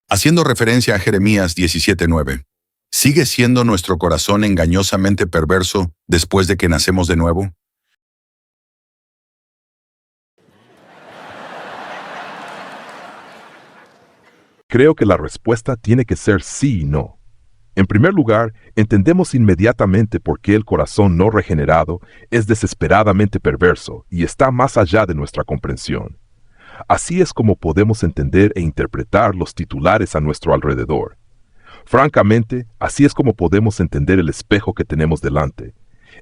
haciendo referencia a Jeremías 17:9. ¿Sigue siendo nuestro corazón engañosamente perverso después de que nacemos de nuevo? Creo que la respuesta tiene que ser sí y no. En primer lugar, entendemos inmediatamente por qué el corazón no regenerado es desesperadamente perverso y está más allá de nuestra comprensión. Así es como podemos entender e interpretar los titulares a nuestro alrededor. Francamente, así es como podemos entender el espejo que tenemos delante.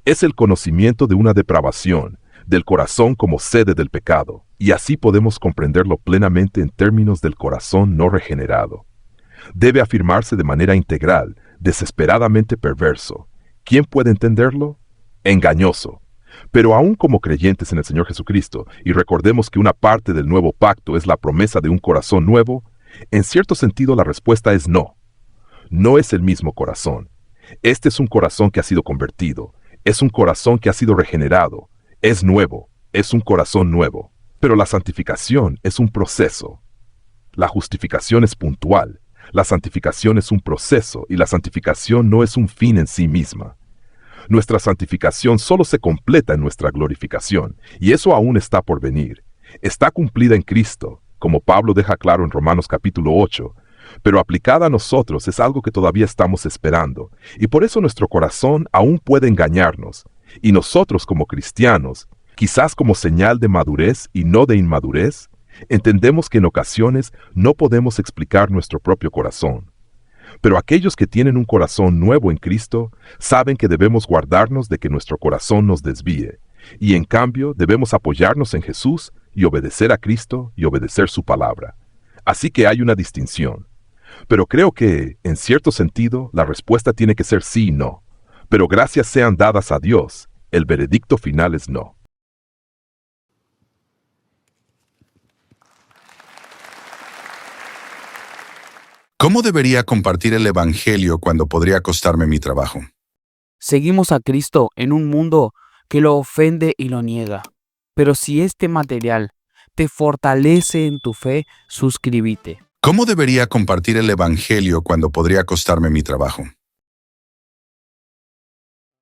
Es el conocimiento de una depravación, del corazón como sede del pecado, y así podemos comprenderlo plenamente en términos del corazón no regenerado. Debe afirmarse de manera integral, desesperadamente perverso. ¿Quién puede entenderlo? Engañoso. Pero aún como creyentes en el Señor Jesucristo, y recordemos que una parte del nuevo pacto es la promesa de un corazón nuevo, en cierto sentido la respuesta es no. No es el mismo corazón. Este es un corazón que ha sido convertido, es un corazón que ha sido regenerado, es nuevo, es un corazón nuevo. Pero la santificación es un proceso. La justificación es puntual. La santificación es un proceso y la santificación no es un fin en sí misma. Nuestra santificación solo se completa en nuestra glorificación, y eso aún está por venir. Está cumplida en Cristo, como Pablo deja claro en Romanos capítulo 8, pero aplicada a nosotros es algo que todavía estamos esperando, y por eso nuestro corazón aún puede engañarnos, y nosotros como cristianos, quizás como señal de madurez y no de inmadurez, entendemos que en ocasiones no podemos explicar nuestro propio corazón. Pero aquellos que tienen un corazón nuevo en Cristo saben que debemos guardarnos de que nuestro corazón nos desvíe, y en cambio debemos apoyarnos en Jesús y obedecer a Cristo y obedecer su palabra. Así que hay una distinción. Pero creo que, en cierto sentido, la respuesta tiene que ser sí y no. Pero gracias sean dadas a Dios, el veredicto final es no. ¿Cómo debería compartir el Evangelio cuando podría costarme mi trabajo? Seguimos a Cristo en un mundo que lo ofende y lo niega. Pero si este material te fortalece en tu fe, suscríbete. ¿Cómo debería compartir el Evangelio cuando podría costarme mi trabajo?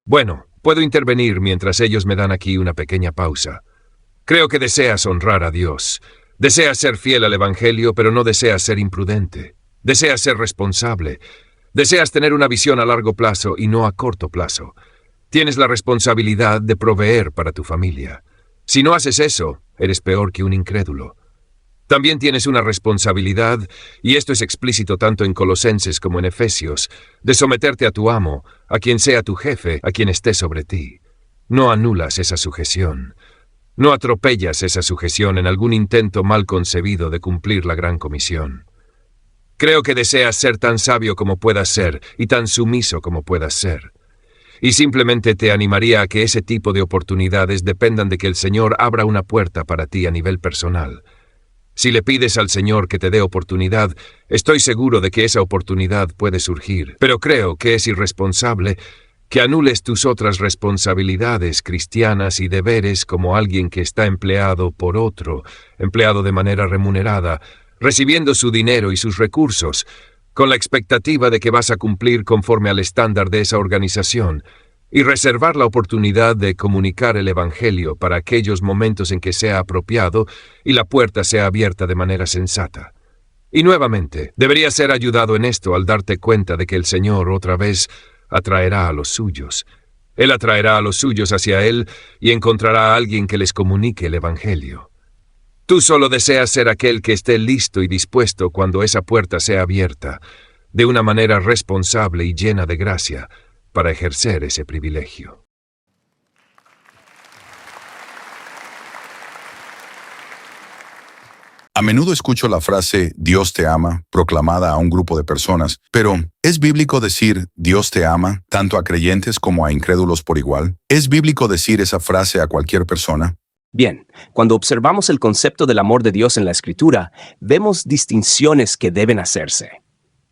Bueno, puedo intervenir mientras ellos me dan aquí una pequeña pausa. Creo que deseas honrar a Dios. Deseas ser fiel al Evangelio, pero no deseas ser imprudente. Deseas ser responsable. Deseas tener una visión a largo plazo y no a corto plazo. Tienes la responsabilidad de proveer para tu familia. Si no haces eso, eres peor que un incrédulo. También tienes una responsabilidad, y esto es explícito tanto en Colosenses como en Efesios, de someterte a tu amo, a quien sea tu jefe, a quien esté sobre ti. No anulas esa sujeción. No atropellas esa sujeción en algún intento mal concebido de cumplir la gran comisión. Creo que deseas ser tan sabio como puedas ser y tan sumiso como puedas ser. Y simplemente te animaría a que ese tipo de oportunidades dependan de que el Señor abra una puerta para ti a nivel personal. Si le pides al Señor que te dé oportunidad, estoy seguro de que esa oportunidad puede surgir. Pero creo que es irresponsable que anules tus otras responsabilidades cristianas y deberes como alguien que está empleado por otro, empleado de manera remunerada, recibiendo su dinero y sus recursos, con la expectativa de que vas a cumplir conforme al estándar de esa organización, y reservar la oportunidad de comunicar el Evangelio para aquellos momentos en que sea apropiado y la puerta sea abierta de manera sensata. Y nuevamente, deberías ser ayudado en esto al darte cuenta de que el Señor otra vez atraerá a los suyos. Él atraerá a los suyos hacia Él y encontrará a alguien que les comunique el Evangelio. Tú solo deseas ser aquel que esté listo y dispuesto cuando esa puerta sea abierta, de una manera responsable y llena de gracia, para ejercer ese privilegio. A menudo escucho la frase Dios te ama proclamada a un grupo de personas, pero ¿es bíblico decir Dios te ama tanto a creyentes como a incrédulos por igual? ¿Es bíblico decir esa frase a cualquier persona? Bien, cuando observamos el concepto del amor de Dios en la Escritura, vemos distinciones que deben hacerse.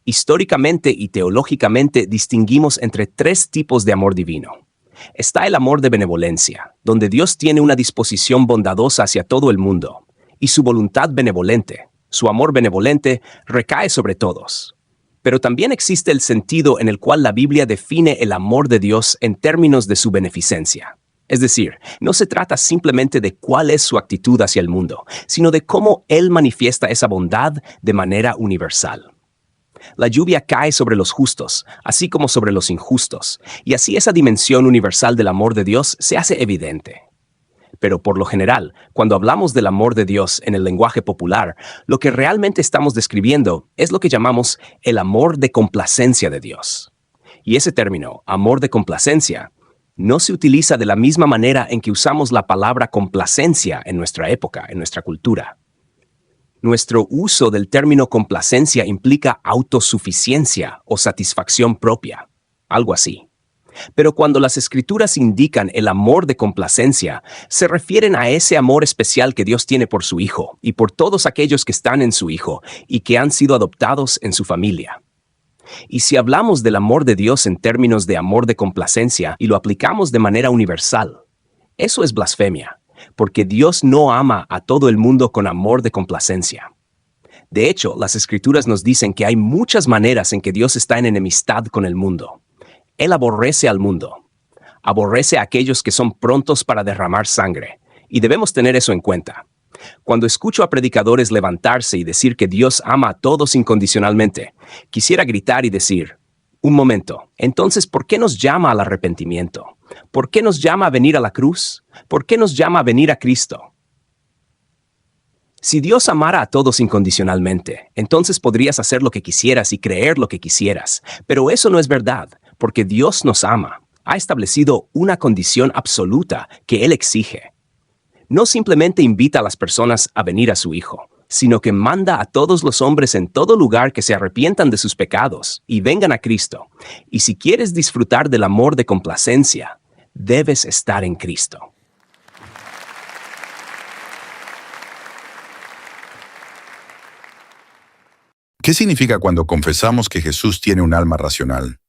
Históricamente y teológicamente distinguimos entre tres tipos de amor divino. Está el amor de benevolencia, donde Dios tiene una disposición bondadosa hacia todo el mundo, y su voluntad benevolente, Su amor benevolente recae sobre todos. Pero también existe el sentido en el cual la Biblia define el amor de Dios en términos de su beneficencia. Es decir, no se trata simplemente de cuál es su actitud hacia el mundo, sino de cómo Él manifiesta esa bondad de manera universal. La lluvia cae sobre los justos, así como sobre los injustos, y así esa dimensión universal del amor de Dios se hace evidente. Pero por lo general, cuando hablamos del amor de Dios en el lenguaje popular, lo que realmente estamos describiendo es lo que llamamos el amor de complacencia de Dios. Y ese término, amor de complacencia, no se utiliza de la misma manera en que usamos la palabra complacencia en nuestra época, en nuestra cultura. Nuestro uso del término complacencia implica autosuficiencia o satisfacción propia, algo así. Pero cuando las Escrituras indican el amor de complacencia, se refieren a ese amor especial que Dios tiene por su Hijo y por todos aquellos que están en su Hijo y que han sido adoptados en su familia. Y si hablamos del amor de Dios en términos de amor de complacencia y lo aplicamos de manera universal, eso es blasfemia, porque Dios no ama a todo el mundo con amor de complacencia. De hecho, las Escrituras nos dicen que hay muchas maneras en que Dios está en enemistad con el mundo. Él aborrece al mundo. Aborrece a aquellos que son prontos para derramar sangre, y debemos tener eso en cuenta. Cuando escucho a predicadores levantarse y decir que Dios ama a todos incondicionalmente, quisiera gritar y decir, un momento, entonces, ¿por qué nos llama al arrepentimiento? ¿Por qué nos llama a venir a la cruz? ¿Por qué nos llama a venir a Cristo? Si Dios amara a todos incondicionalmente, entonces podrías hacer lo que quisieras y creer lo que quisieras, pero eso no es verdad, porque Dios nos ama. Ha establecido una condición absoluta que Él exige. No simplemente invita a las personas a venir a su Hijo, sino que manda a todos los hombres en todo lugar que se arrepientan de sus pecados y vengan a Cristo. Y si quieres disfrutar del amor de complacencia, debes estar en Cristo. ¿Qué significa cuando confesamos que Jesús tiene un alma racional?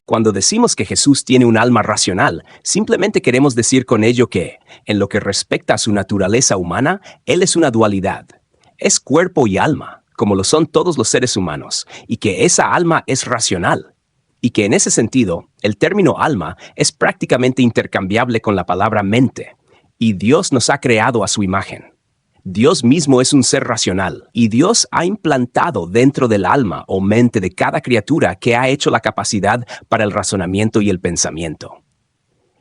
Cuando decimos que Jesús tiene un alma racional, simplemente queremos decir con ello que, en lo que respecta a su naturaleza humana, Él es una dualidad. Es cuerpo y alma, como lo son todos los seres humanos, y que esa alma es racional. Y que en ese sentido, el término alma es prácticamente intercambiable con la palabra mente, y Dios nos ha creado a su imagen. Dios mismo es un ser racional, y Dios ha implantado dentro del alma o mente de cada criatura que ha hecho la capacidad para el razonamiento y el pensamiento.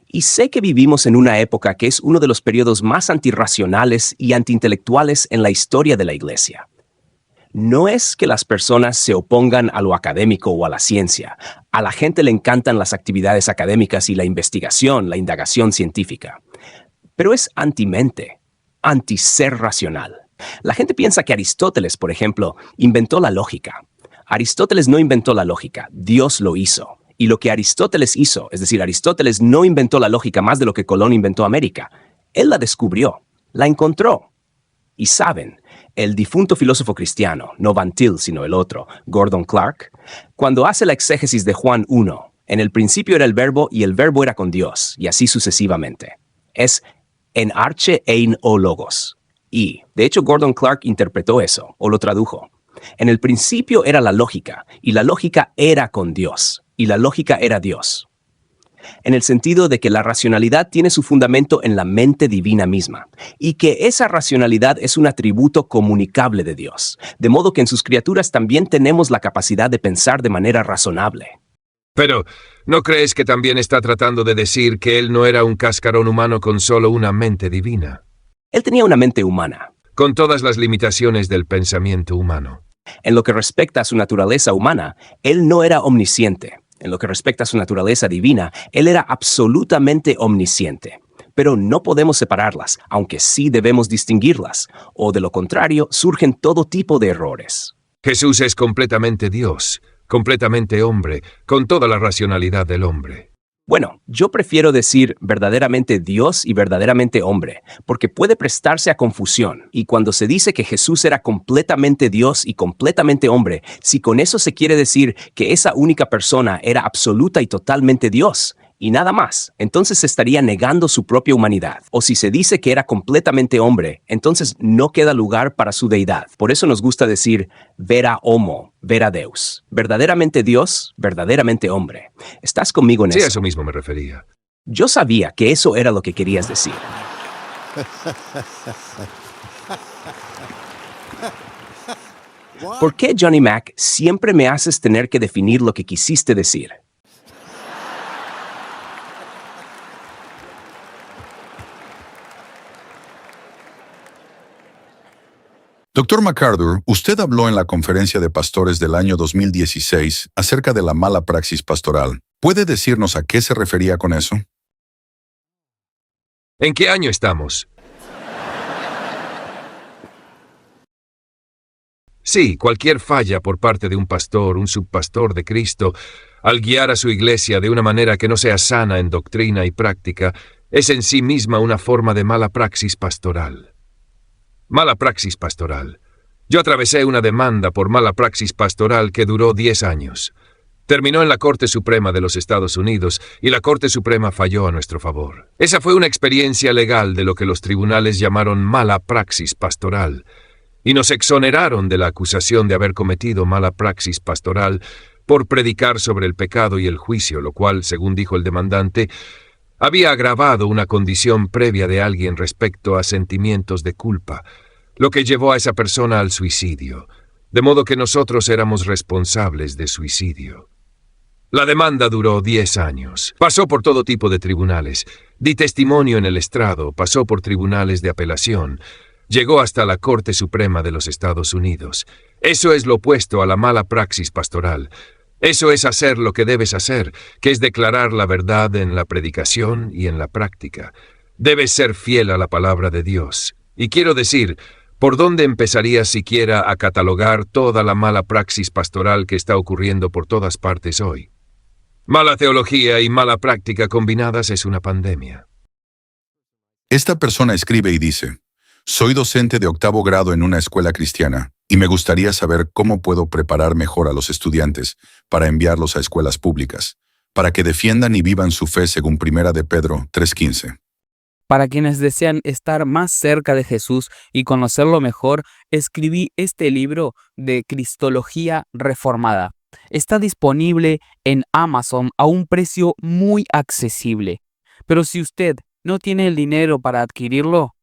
Y sé que vivimos en una época que es uno de los periodos más antirracionales y antiintelectuales en la historia de la Iglesia. No es que las personas se opongan a lo académico o a la ciencia. A la gente le encantan las actividades académicas y la investigación, la indagación científica. Pero es antimente. Antiser racional. La gente piensa que Aristóteles, por ejemplo, inventó la lógica. Aristóteles no inventó la lógica, Dios lo hizo. Y lo que Aristóteles hizo, es decir, Aristóteles no inventó la lógica más de lo que Colón inventó América. Él la descubrió, la encontró. Y saben, el difunto filósofo cristiano, no Van Til, sino el otro, Gordon Clark, cuando hace la exégesis de Juan 1, en el principio era el verbo y el verbo era con Dios, y así sucesivamente. Es en arche ein o logos. Y, de hecho, Gordon Clark interpretó eso, o lo tradujo. En el principio era la lógica, y la lógica era con Dios, y la lógica era Dios. En el sentido de que la racionalidad tiene su fundamento en la mente divina misma, y que esa racionalidad es un atributo comunicable de Dios, de modo que en sus criaturas también tenemos la capacidad de pensar de manera razonable. Pero, ¿no crees que también está tratando de decir que él no era un cascarón humano con solo una mente divina? Él tenía una mente humana. Con todas las limitaciones del pensamiento humano. En lo que respecta a su naturaleza humana, él no era omnisciente. En lo que respecta a su naturaleza divina, él era absolutamente omnisciente. Pero no podemos separarlas, aunque sí debemos distinguirlas, o de lo contrario surgen todo tipo de errores. Jesús es completamente Dios, completamente hombre, con toda la racionalidad del hombre. Bueno, yo prefiero decir verdaderamente Dios y verdaderamente hombre, porque puede prestarse a confusión. Y cuando se dice que Jesús era completamente Dios y completamente hombre, si con eso se quiere decir que esa única persona era absoluta y totalmente Dios, y nada más, entonces estaría negando su propia humanidad. O si se dice que era completamente hombre, entonces no queda lugar para su deidad. Por eso nos gusta decir vera homo, vera deus. Verdaderamente Dios, verdaderamente hombre. ¿Estás conmigo en Sí, a eso? eso mismo me refería. Yo sabía que eso era lo que querías decir. ¿Por qué, Johnny Mac, siempre me haces tener que definir lo que quisiste decir? Doctor MacArthur, usted habló en la conferencia de pastores del año 2016 acerca de la mala praxis pastoral. ¿Puede decirnos a qué se refería con eso? ¿En qué año estamos? Sí, cualquier falla por parte de un pastor, un subpastor de Cristo, al guiar a su iglesia de una manera que no sea sana en doctrina y práctica, es en sí misma una forma de mala praxis pastoral. Mala praxis pastoral. Yo atravesé una demanda por mala praxis pastoral que duró 10 años. Terminó en la Corte Suprema de los Estados Unidos y la Corte Suprema falló a nuestro favor. Esa fue una experiencia legal de lo que los tribunales llamaron mala praxis pastoral, y nos exoneraron de la acusación de haber cometido mala praxis pastoral por predicar sobre el pecado y el juicio, lo cual, según dijo el demandante, había agravado una condición previa de alguien respecto a sentimientos de culpa, lo que llevó a esa persona al suicidio, de modo que nosotros éramos responsables de suicidio. La demanda duró 10 años. Pasó por todo tipo de tribunales. Di testimonio en el estrado, pasó por tribunales de apelación. Llegó hasta la Corte Suprema de los Estados Unidos. Eso es lo opuesto a la mala praxis pastoral. Eso es hacer lo que debes hacer, que es declarar la verdad en la predicación y en la práctica. Debes ser fiel a la palabra de Dios. Y quiero decir, ¿por dónde empezarías siquiera a catalogar toda la mala praxis pastoral que está ocurriendo por todas partes hoy? Mala teología y mala práctica combinadas es una pandemia. Esta persona escribe y dice: soy docente de 8º grado en una escuela cristiana y me gustaría saber cómo puedo preparar mejor a los estudiantes para enviarlos a escuelas públicas, para que defiendan y vivan su fe según 1 de Pedro 3:15. Para quienes desean estar más cerca de Jesús y conocerlo mejor, escribí este libro de Cristología Reformada. Está disponible en Amazon a un precio muy accesible. Pero si usted no tiene el dinero para adquirirlo,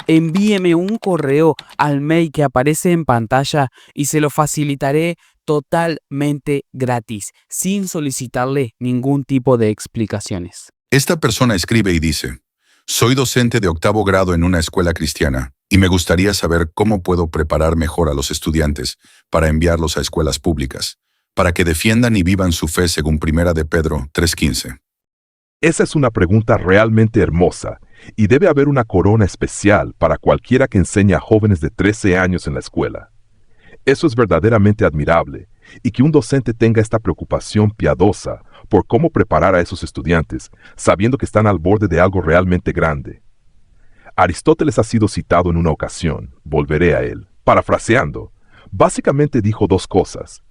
envíeme un correo al mail que aparece en pantalla y se lo facilitaré totalmente gratis, sin solicitarle ningún tipo de explicaciones. Esta persona escribe y dice: soy docente de 8º grado en una escuela cristiana y me gustaría saber cómo puedo preparar mejor a los estudiantes para enviarlos a escuelas públicas, para que defiendan y vivan su fe según 1 de Pedro 3:15. Esa es una pregunta realmente hermosa, y debe haber una corona especial para cualquiera que enseñe a jóvenes de 13 años en la escuela. Eso es verdaderamente admirable, y que un docente tenga esta preocupación piadosa por cómo preparar a esos estudiantes, sabiendo que están al borde de algo realmente grande. Aristóteles ha sido citado en una ocasión, volveré a él. Parafraseando, básicamente dijo dos cosas.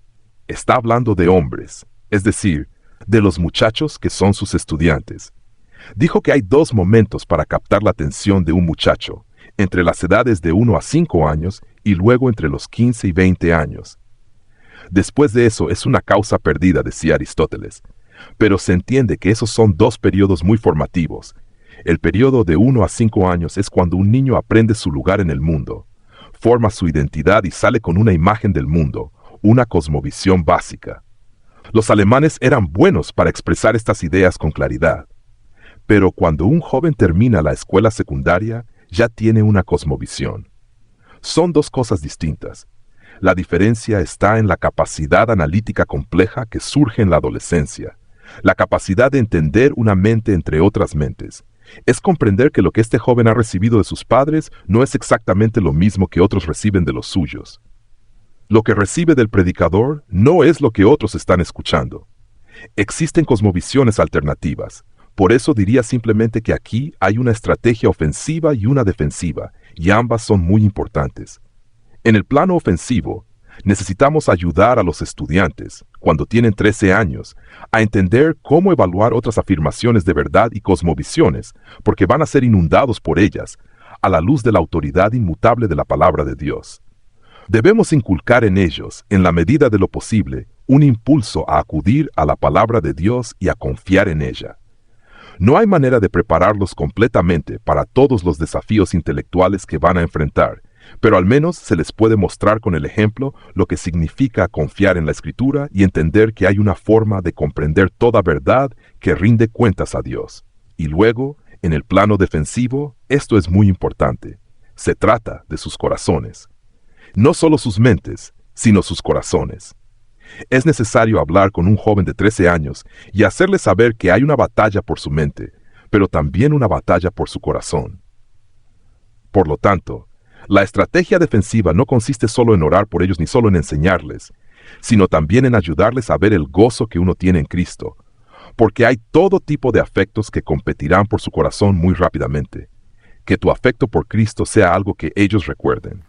Está hablando de hombres, es decir, de los muchachos que son sus estudiantes. Dijo que hay dos momentos para captar la atención de un muchacho, entre las edades de 1 a 5 años y luego entre los 15 y 20 años. Después de eso es una causa perdida, decía Aristóteles, pero se entiende que esos son dos periodos muy formativos. El periodo de 1 a 5 años es cuando un niño aprende su lugar en el mundo, forma su identidad y sale con una imagen del mundo, una cosmovisión básica. Los alemanes eran buenos para expresar estas ideas con claridad. Pero cuando un joven termina la escuela secundaria, ya tiene una cosmovisión. Son dos cosas distintas. La diferencia está en la capacidad analítica compleja que surge en la adolescencia, la capacidad de entender una mente entre otras mentes. Es comprender que lo que este joven ha recibido de sus padres no es exactamente lo mismo que otros reciben de los suyos. Lo que recibe del predicador no es lo que otros están escuchando. Existen cosmovisiones alternativas. Por eso diría simplemente que aquí hay una estrategia ofensiva y una defensiva, y ambas son muy importantes. En el plano ofensivo, Necesitamos ayudar a los estudiantes, cuando tienen 13 años, a entender cómo evaluar otras afirmaciones de verdad y cosmovisiones, porque van a ser inundados por ellas, a la luz de la autoridad inmutable de la palabra de Dios. Debemos inculcar en ellos, en la medida de lo posible, un impulso a acudir a la palabra de Dios y a confiar en ella. No hay manera de prepararlos completamente para todos los desafíos intelectuales que van a enfrentar, pero al menos se les puede mostrar con el ejemplo lo que significa confiar en la Escritura y entender que hay una forma de comprender toda verdad que rinde cuentas a Dios. Y luego, en el plano defensivo, esto es muy importante. Se trata de sus corazones. No solo sus mentes, sino sus corazones. Es necesario hablar con un joven de 13 años y hacerle saber que hay una batalla por su mente, pero también una batalla por su corazón. Por lo tanto, la estrategia defensiva no consiste solo en orar por ellos ni solo en enseñarles, sino también en ayudarles a ver el gozo que uno tiene en Cristo, porque hay todo tipo de afectos que competirán por su corazón muy rápidamente. Que tu afecto por Cristo sea algo que ellos recuerden.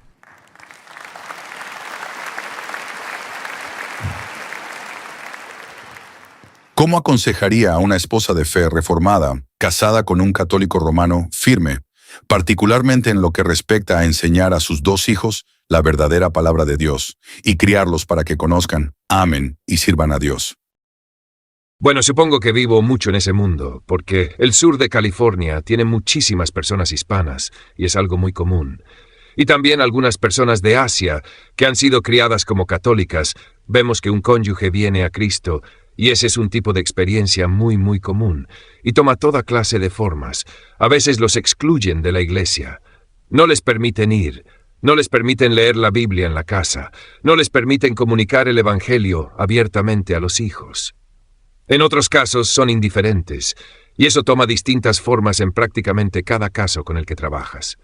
¿Cómo aconsejaría a una esposa de fe reformada, casada con un católico romano firme, particularmente en lo que respecta a enseñar a sus 2 hijos la verdadera palabra de Dios y criarlos para que conozcan, amen y sirvan a Dios? Bueno, supongo que vivo mucho en ese mundo, porque el sur de California tiene muchísimas personas hispanas, y es algo muy común. Y también algunas personas de Asia, que han sido criadas como católicas. Vemos que un cónyuge viene a Cristo, y ese es un tipo de experiencia muy, muy común, y toma toda clase de formas. A veces los excluyen de la iglesia. No les permiten ir, no les permiten leer la Biblia en la casa, no les permiten comunicar el Evangelio abiertamente a los hijos. En otros casos son indiferentes, y eso toma distintas formas en prácticamente cada caso con el que trabajas.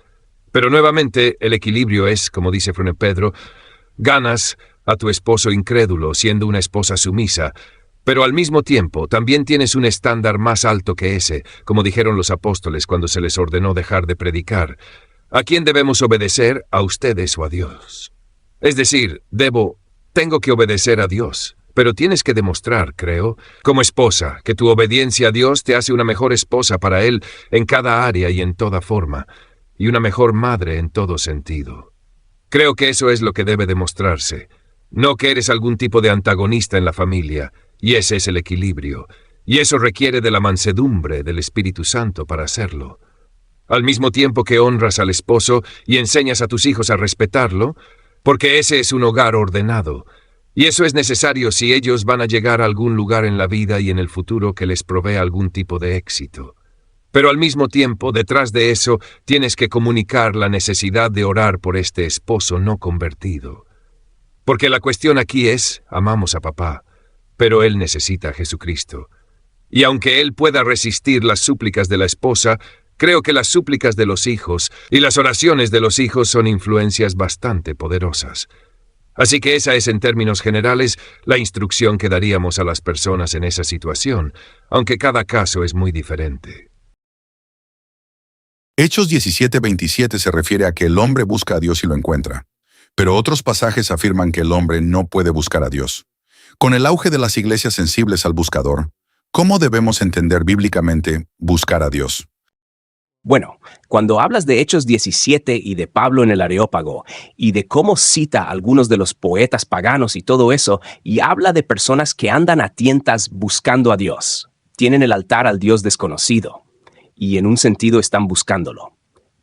Pero nuevamente, el equilibrio es, como dice Fray Pedro, ganas a tu esposo incrédulo siendo una esposa sumisa, pero al mismo tiempo también tienes un estándar más alto que ese, como dijeron los apóstoles cuando se les ordenó dejar de predicar. ¿A quién debemos obedecer? ¿A ustedes o a Dios? Es decir, tengo que obedecer a Dios. Pero tienes que demostrar, creo, como esposa, que tu obediencia a Dios te hace una mejor esposa para Él en cada área y en toda forma, y una mejor madre en todo sentido. Creo que eso es lo que debe demostrarse, no que eres algún tipo de antagonista en la familia, y ese es el equilibrio, y eso requiere de la mansedumbre del Espíritu Santo para hacerlo. Al mismo tiempo que honras al esposo y enseñas a tus hijos a respetarlo, porque ese es un hogar ordenado. Y eso es necesario si ellos van a llegar a algún lugar en la vida y en el futuro que les provea algún tipo de éxito. Pero al mismo tiempo, detrás de eso, tienes que comunicar la necesidad de orar por este esposo no convertido. Porque la cuestión aquí es, amamos a papá, pero él necesita a Jesucristo. Y aunque él pueda resistir las súplicas de la esposa, creo que las súplicas de los hijos y las oraciones de los hijos son influencias bastante poderosas. Así que esa es, en términos generales, la instrucción que daríamos a las personas en esa situación, aunque cada caso es muy diferente. Hechos 17:27 se refiere a que el hombre busca a Dios y lo encuentra, pero otros pasajes afirman que el hombre no puede buscar a Dios. Con el auge de las iglesias sensibles al buscador, ¿cómo debemos entender bíblicamente buscar a Dios? Bueno, cuando hablas de Hechos 17 y de Pablo en el Areópago, y de cómo cita a algunos de los poetas paganos y todo eso, y habla de personas que andan a tientas buscando a Dios, tienen el altar al Dios desconocido, y en un sentido están buscándolo.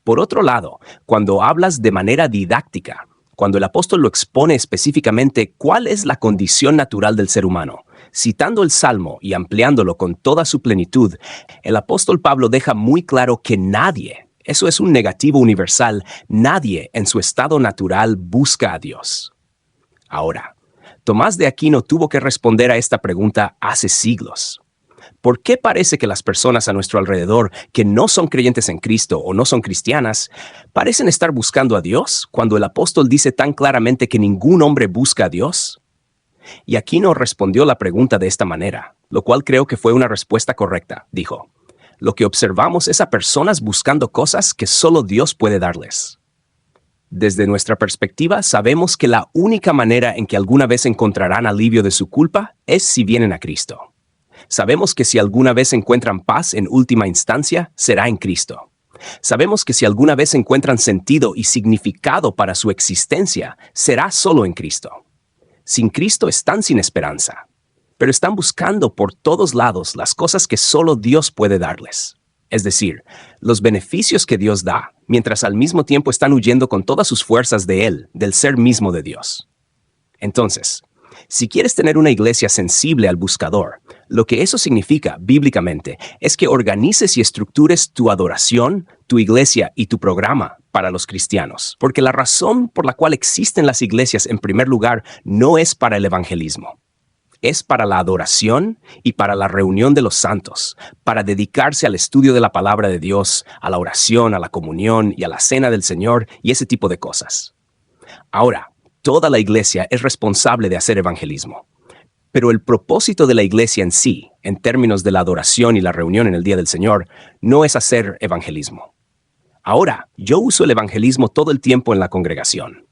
Por otro lado, cuando hablas de manera didáctica, cuando el apóstol lo expone específicamente cuál es la condición natural del ser humano, citando el Salmo y ampliándolo con toda su plenitud, el apóstol Pablo deja muy claro que nadie, eso es un negativo universal, nadie en su estado natural busca a Dios. Ahora, Tomás de Aquino tuvo que responder a esta pregunta hace siglos. ¿Por qué parece que las personas a nuestro alrededor que no son creyentes en Cristo o no son cristianas parecen estar buscando a Dios cuando el apóstol dice tan claramente que ningún hombre busca a Dios? Y Aquino respondió la pregunta de esta manera, lo cual creo que fue una respuesta correcta. Dijo, lo que observamos es a personas buscando cosas que solo Dios puede darles. Desde nuestra perspectiva, sabemos que la única manera en que alguna vez encontrarán alivio de su culpa es si vienen a Cristo. Sabemos que si alguna vez encuentran paz en última instancia, será en Cristo. Sabemos que si alguna vez encuentran sentido y significado para su existencia, será solo en Cristo. Sin Cristo están sin esperanza, pero están buscando por todos lados las cosas que solo Dios puede darles. Es decir, los beneficios que Dios da, mientras al mismo tiempo están huyendo con todas sus fuerzas de Él, del ser mismo de Dios. Entonces, si quieres tener una iglesia sensible al buscador, lo que eso significa, bíblicamente, es que organices y estructures tu adoración, tu iglesia y tu programa para los cristianos. Porque la razón por la cual existen las iglesias, en primer lugar, no es para el evangelismo. Es para la adoración y para la reunión de los santos, para dedicarse al estudio de la palabra de Dios, a la oración, a la comunión y a la cena del Señor y ese tipo de cosas. Ahora, toda la iglesia es responsable de hacer evangelismo. Pero el propósito de la iglesia en sí, en términos de la adoración y la reunión en el día del Señor, no es hacer evangelismo. Ahora, yo uso el evangelismo todo el tiempo en la congregación,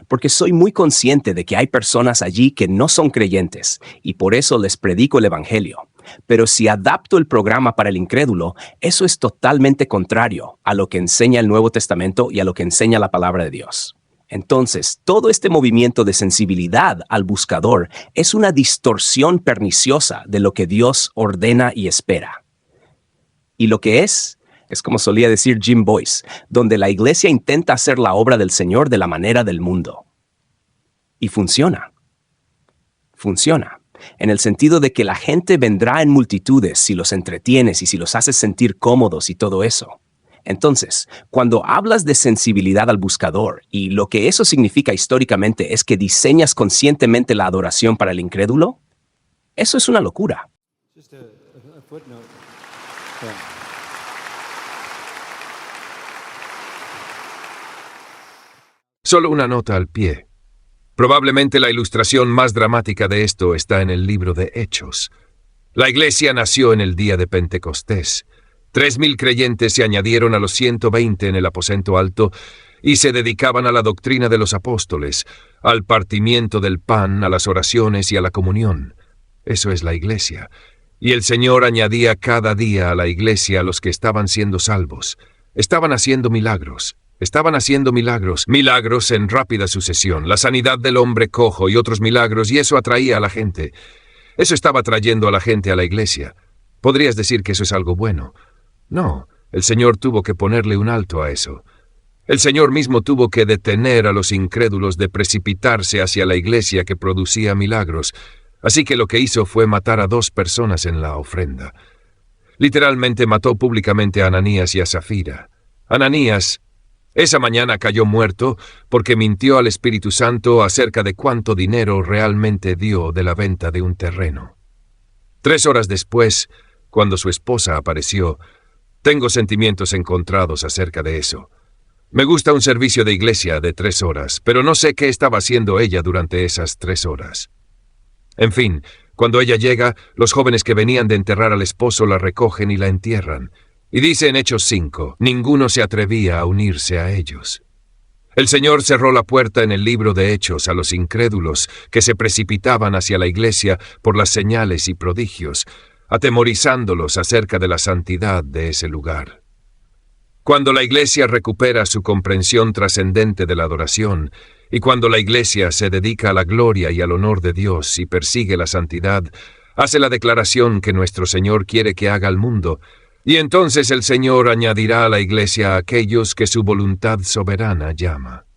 porque soy muy consciente de que hay personas allí que no son creyentes y por eso les predico el evangelio. Pero si adapto el programa para el incrédulo, eso es totalmente contrario a lo que enseña el Nuevo Testamento y a lo que enseña la palabra de Dios. Entonces, todo este movimiento de sensibilidad al buscador es una distorsión perniciosa de lo que Dios ordena y espera. Y lo que es como solía decir Jim Boyce, donde la iglesia intenta hacer la obra del Señor de la manera del mundo. Y funciona. Funciona. En el sentido de que la gente vendrá en multitudes si los entretienes y si los haces sentir cómodos y todo eso. Entonces, cuando hablas de sensibilidad al buscador, y lo que eso significa históricamente es que diseñas conscientemente la adoración para el incrédulo, eso es una locura. Just a footnote. Yeah. Solo una nota al pie. Probablemente la ilustración más dramática de esto está en el libro de Hechos. La iglesia nació en el día de Pentecostés. 3,000 creyentes se añadieron a los 120 en el aposento alto y se dedicaban a la doctrina de los apóstoles, al partimiento del pan, a las oraciones y a la comunión. Eso es la iglesia. Y el Señor añadía cada día a la iglesia a los que estaban siendo salvos. Estaban haciendo milagros. Milagros en rápida sucesión, la sanidad del hombre cojo y otros milagros, y eso atraía a la gente. Eso estaba trayendo a la gente a la iglesia. ¿Podrías decir que eso es algo bueno? No, el Señor tuvo que ponerle un alto a eso. El Señor mismo tuvo que detener a los incrédulos de precipitarse hacia la iglesia que producía milagros, así que lo que hizo fue matar a 2 personas en la ofrenda. Literalmente mató públicamente a Ananías y a Zafira. Ananías esa mañana cayó muerto porque mintió al Espíritu Santo acerca de cuánto dinero realmente dio de la venta de un terreno. 3 horas después, cuando su esposa apareció, tengo sentimientos encontrados acerca de eso. Me gusta un servicio de iglesia de 3 horas, pero no sé qué estaba haciendo ella durante esas 3 horas. En fin, cuando ella llega, los jóvenes que venían de enterrar al esposo la recogen y la entierran. Y dice en Hechos 5, ninguno se atrevía a unirse a ellos. El Señor cerró la puerta en el libro de Hechos a los incrédulos que se precipitaban hacia la iglesia por las señales y prodigios, atemorizándolos acerca de la santidad de ese lugar. Cuando la iglesia recupera su comprensión trascendente de la adoración, y cuando la iglesia se dedica a la gloria y al honor de Dios y persigue la santidad, hace la declaración que nuestro Señor quiere que haga al mundo, y entonces el Señor añadirá a la iglesia a aquellos que su voluntad soberana llama.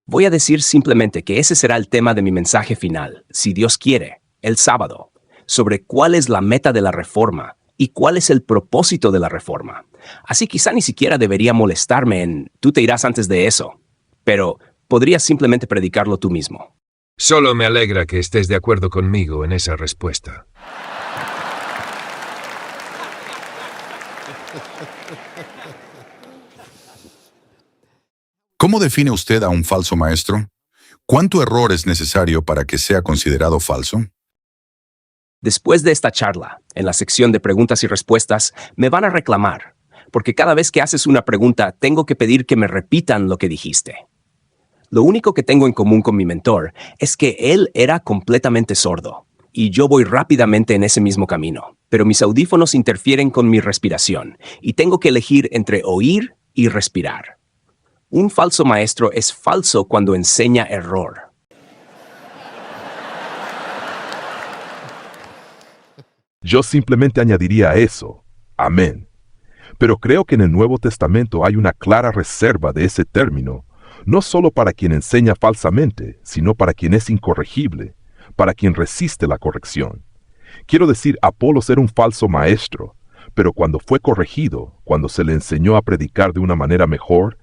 Voy a decir simplemente que ese será el tema de mi mensaje final, si Dios quiere, el sábado, sobre cuál es la meta de la reforma y cuál es el propósito de la reforma. Así quizá ni siquiera debería molestarme en «tú te irás antes de eso», pero podrías simplemente predicarlo tú mismo. Solo me alegra que estés de acuerdo conmigo en esa respuesta. ¿Cómo define usted a un falso maestro? ¿Cuánto error es necesario para que sea considerado falso? Después de esta charla, en la sección de preguntas y respuestas, me van a reclamar, porque cada vez que haces una pregunta, tengo que pedir que me repitan lo que dijiste. Lo único que tengo en común con mi mentor es que él era completamente sordo, y yo voy rápidamente en ese mismo camino, pero mis audífonos interfieren con mi respiración, y tengo que elegir entre oír y respirar. Un falso maestro es falso cuando enseña error. Yo simplemente añadiría a eso, amén. Pero creo que en el Nuevo Testamento hay una clara reserva de ese término, no solo para quien enseña falsamente, sino para quien es incorregible, para quien resiste la corrección. Quiero decir, Apolos era un falso maestro, pero cuando fue corregido, cuando se le enseñó a predicar de una manera mejor,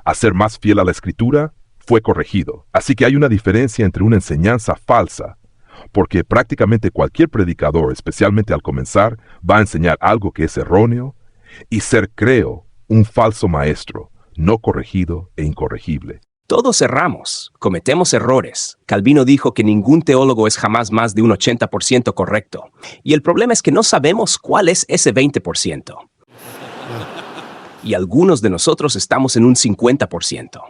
a ser más fiel a la Escritura, fue corregido. Así que hay una diferencia entre una enseñanza falsa, porque prácticamente cualquier predicador, especialmente al comenzar, va a enseñar algo que es erróneo, y ser, creo, un falso maestro, no corregido e incorregible. Todos erramos, cometemos errores. Calvino dijo que ningún teólogo es jamás más de un 80% correcto. Y el problema es que no sabemos cuál es ese 20%. Y algunos de nosotros estamos en un 50%.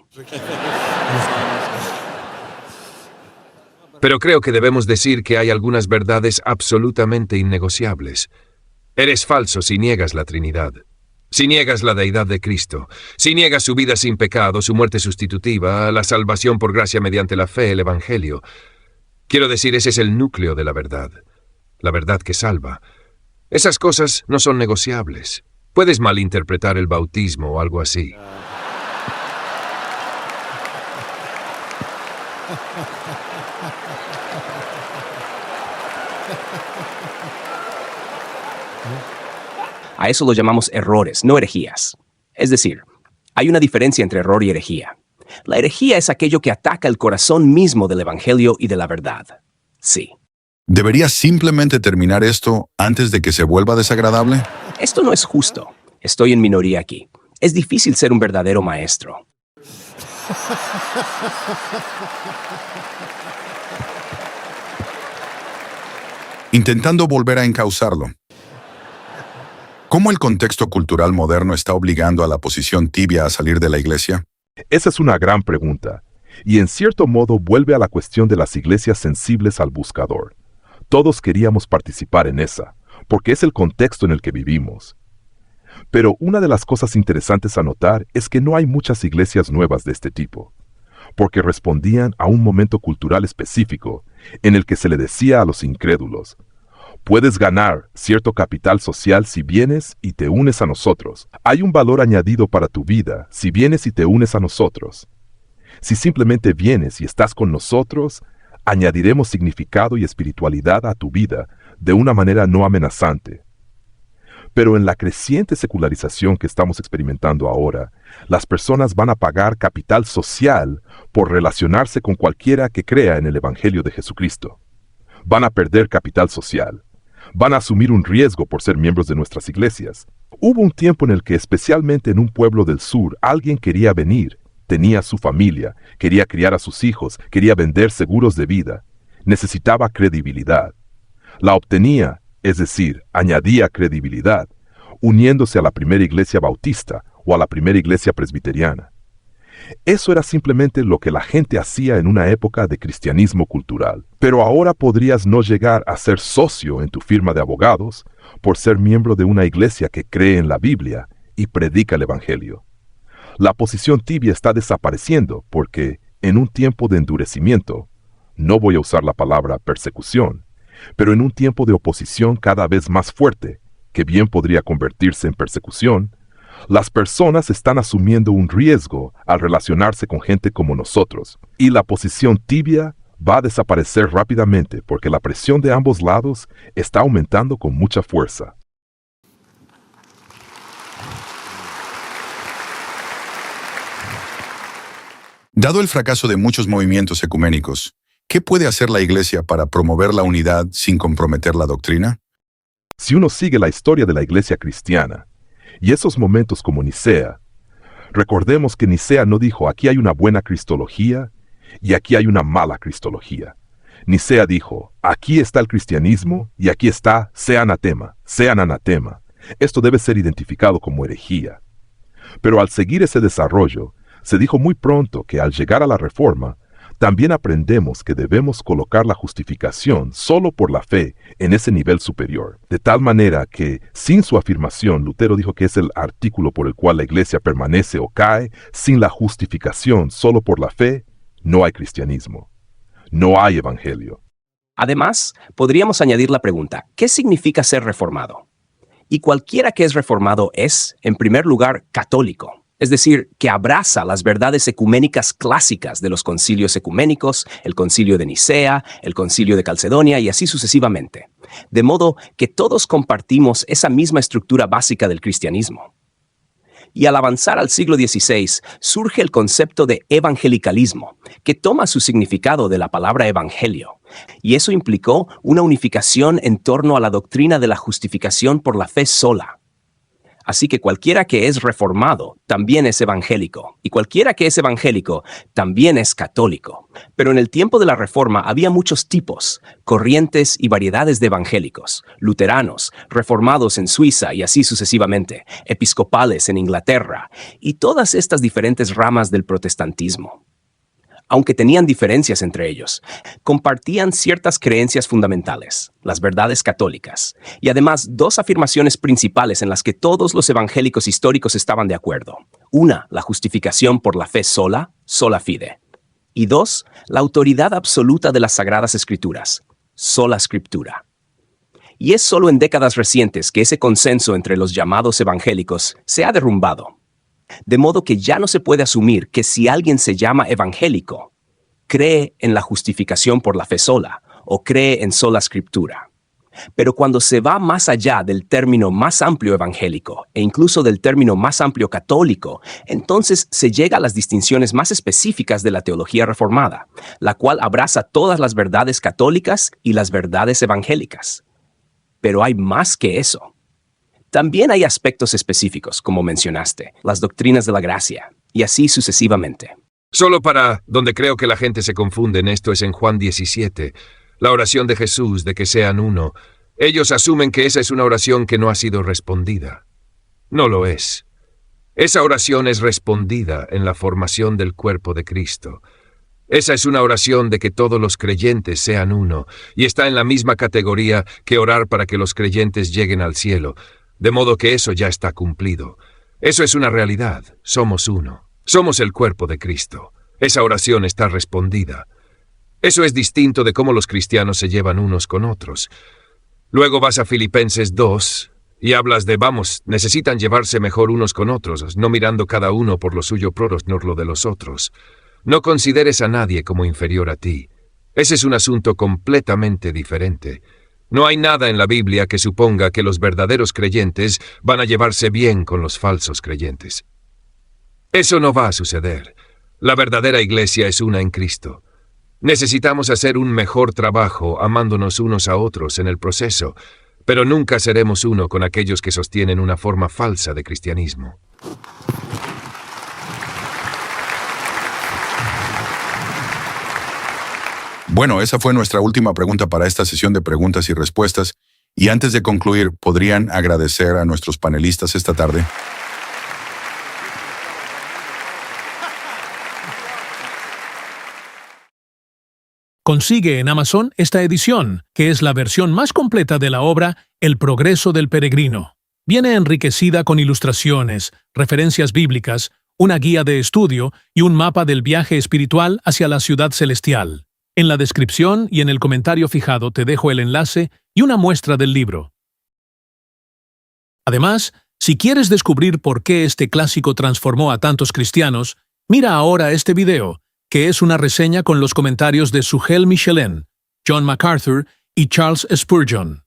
Pero creo que debemos decir que hay algunas verdades absolutamente innegociables. Eres falso si niegas la Trinidad, si niegas la deidad de Cristo, si niegas su vida sin pecado, su muerte sustitutiva, la salvación por gracia mediante la fe, el Evangelio. Quiero decir, ese es el núcleo de la verdad que salva. Esas cosas no son negociables. Puedes malinterpretar el bautismo o algo así. A eso lo llamamos errores, no herejías. Es decir, hay una diferencia entre error y herejía. La herejía es aquello que ataca el corazón mismo del Evangelio y de la verdad. Sí. ¿Debería simplemente terminar esto antes de que se vuelva desagradable? Esto no es justo. Estoy en minoría aquí. Es difícil ser un verdadero maestro. Intentando volver a encauzarlo. ¿Cómo el contexto cultural moderno está obligando a la posición tibia a salir de la iglesia? Esa es una gran pregunta, y en cierto modo vuelve a la cuestión de las iglesias sensibles al buscador. Todos queríamos participar en esa, porque es el contexto en el que vivimos. Pero una de las cosas interesantes a notar es que no hay muchas iglesias nuevas de este tipo, porque respondían a un momento cultural específico en el que se le decía a los incrédulos: puedes ganar cierto capital social si vienes y te unes a nosotros. Hay un valor añadido para tu vida si vienes y te unes a nosotros. Si simplemente vienes y estás con nosotros, añadiremos significado y espiritualidad a tu vida de una manera no amenazante. Pero en la creciente secularización que estamos experimentando ahora, las personas van a pagar capital social por relacionarse con cualquiera que crea en el Evangelio de Jesucristo. Van a perder capital social. Van a asumir un riesgo por ser miembros de nuestras iglesias. Hubo un tiempo en el que, especialmente en un pueblo del sur, alguien quería venir, tenía su familia, quería criar a sus hijos, quería vender seguros de vida. Necesitaba credibilidad. La obtenía, es decir, añadía credibilidad, uniéndose a la primera iglesia bautista o a la primera iglesia presbiteriana. Eso era simplemente lo que la gente hacía en una época de cristianismo cultural. Pero ahora podrías no llegar a ser socio en tu firma de abogados por ser miembro de una iglesia que cree en la Biblia y predica el Evangelio. La posición tibia está desapareciendo porque, en un tiempo de endurecimiento, no voy a usar la palabra persecución, pero en un tiempo de oposición cada vez más fuerte, que bien podría convertirse en persecución, las personas están asumiendo un riesgo al relacionarse con gente como nosotros, y la posición tibia va a desaparecer rápidamente porque la presión de ambos lados está aumentando con mucha fuerza. Dado el fracaso de muchos movimientos ecuménicos, ¿qué puede hacer la Iglesia para promover la unidad sin comprometer la doctrina? Si uno sigue la historia de la iglesia cristiana, y esos momentos como Nicea, recordemos que Nicea no dijo aquí hay una buena cristología y aquí hay una mala cristología. Nicea dijo, aquí está el cristianismo y aquí está, sean anatema. Esto debe ser identificado como herejía. Pero al seguir ese desarrollo, se dijo muy pronto que al llegar a la Reforma, también aprendemos que debemos colocar la justificación solo por la fe en ese nivel superior. De tal manera que, sin su afirmación, Lutero dijo que es el artículo por el cual la Iglesia permanece o cae, sin la justificación solo por la fe, no hay cristianismo. No hay evangelio. Además, podríamos añadir la pregunta, ¿qué significa ser reformado? Y cualquiera que es reformado es, en primer lugar, católico, es decir, que abraza las verdades ecuménicas clásicas de los concilios ecuménicos, el concilio de Nicea, el concilio de Calcedonia y así sucesivamente, de modo que todos compartimos esa misma estructura básica del cristianismo. Y al avanzar al siglo XVI, surge el concepto de evangelicalismo, que toma su significado de la palabra evangelio. Y eso implicó una unificación en torno a la doctrina de la justificación por la fe sola. Así que cualquiera que es reformado también es evangélico, y cualquiera que es evangélico también es católico. Pero en el tiempo de la Reforma había muchos tipos, corrientes y variedades de evangélicos, luteranos, reformados en Suiza y así sucesivamente, episcopales en Inglaterra, y todas estas diferentes ramas del protestantismo. Aunque tenían diferencias entre ellos, compartían ciertas creencias fundamentales, las verdades católicas, y además dos afirmaciones principales en las que todos los evangélicos históricos estaban de acuerdo. Una, la justificación por la fe sola, sola fide. Y dos, la autoridad absoluta de las Sagradas Escrituras, sola Scriptura. Y es solo en décadas recientes que ese consenso entre los llamados evangélicos se ha derrumbado. De modo que ya no se puede asumir que si alguien se llama evangélico, cree en la justificación por la fe sola o cree en sola Scriptura. Pero cuando se va más allá del término más amplio evangélico e incluso del término más amplio católico, entonces se llega a las distinciones más específicas de la teología reformada, la cual abraza todas las verdades católicas y las verdades evangélicas. Pero hay más que eso. También hay aspectos específicos, como mencionaste, las doctrinas de la gracia, y así sucesivamente. Solo para donde creo que la gente se confunde en esto es en Juan 17, la oración de Jesús de que sean uno. Ellos asumen que esa es una oración que no ha sido respondida. No lo es. Esa oración es respondida en la formación del cuerpo de Cristo. Esa es una oración de que todos los creyentes sean uno, y está en la misma categoría que orar para que los creyentes lleguen al cielo. De modo que eso ya está cumplido. Eso es una realidad. Somos uno. Somos el cuerpo de Cristo. Esa oración está respondida. Eso es distinto de cómo los cristianos se llevan unos con otros. Luego vas a Filipenses 2 y hablas de, necesitan llevarse mejor unos con otros, no mirando cada uno por lo suyo propio, no lo de los otros. No consideres a nadie como inferior a ti. Ese es un asunto completamente diferente. No hay nada en la Biblia que suponga que los verdaderos creyentes van a llevarse bien con los falsos creyentes. Eso no va a suceder. La verdadera iglesia es una en Cristo. Necesitamos hacer un mejor trabajo amándonos unos a otros en el proceso, pero nunca seremos uno con aquellos que sostienen una forma falsa de cristianismo. Bueno, esa fue nuestra última pregunta para esta sesión de preguntas y respuestas. Y antes de concluir, ¿podrían agradecer a nuestros panelistas esta tarde? Consigue en Amazon esta edición, que es la versión más completa de la obra El progreso del peregrino. Viene enriquecida con ilustraciones, referencias bíblicas, una guía de estudio y un mapa del viaje espiritual hacia la ciudad celestial. En la descripción y en el comentario fijado te dejo el enlace y una muestra del libro. Además, si quieres descubrir por qué este clásico transformó a tantos cristianos, mira ahora este video, que es una reseña con los comentarios de Sujel Michelin, John MacArthur y Charles Spurgeon.